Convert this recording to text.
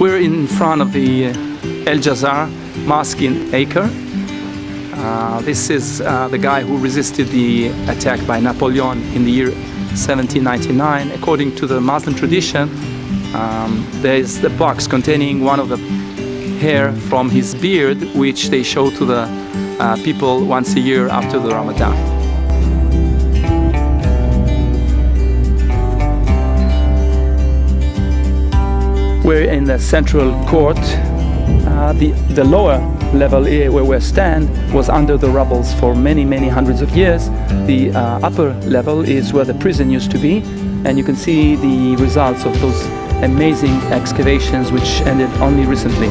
We're in front of the El Jazar Mosque in Acre. This is the guy who resisted the attack by Napoleon in the year 1799. According to the Muslim tradition, there is the box containing one of the hair from his beard, which they show to the people once a year after the Ramadan. We're in the central court. The lower level here where we stand was under the rubble for many hundreds of years. The upper level is where the prison used to be, and you can see the results of those amazing excavations which ended only recently.